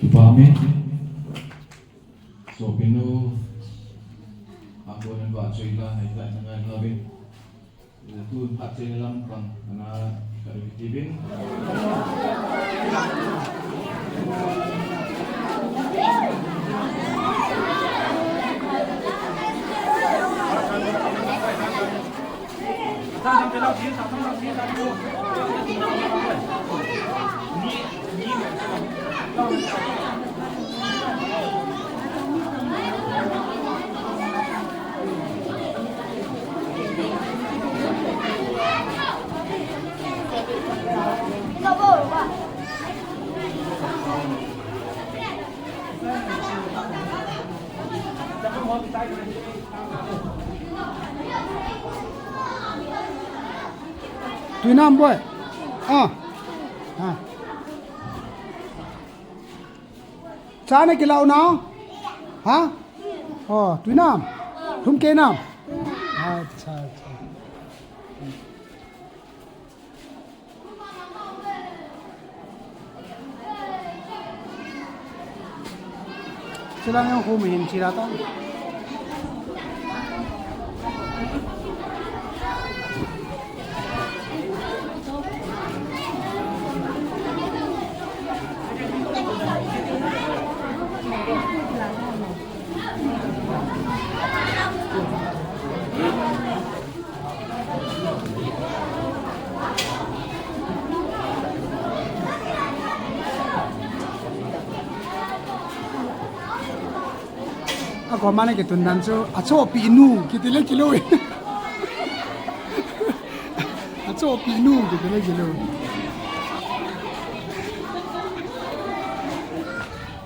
Upami. So pinu ako ng baso ila ay tayo ng labin. Itu hasil lang pang na karibin. Tuy Nam boy. Cha này cái lẩu nào? Hả? Tuy Nam. Thum kê Nam. अच्छा अच्छा. Sila yung humihin sila to. ako mana ke tundan so acho pinu kitile kilo acho pinu kitile kilo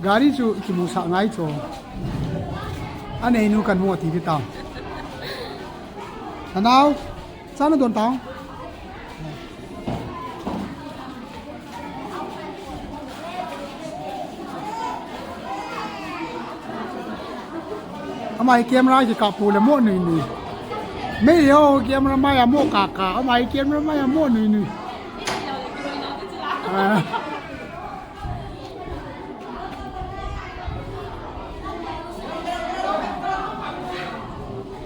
gari chu ikimu sa ngai cho ane nu kan mo ti ta anau sana don tao amai camera ji ka pu le mo ni ni me yo camera ma ya mo ka ka amai camera ma ya mo ni ni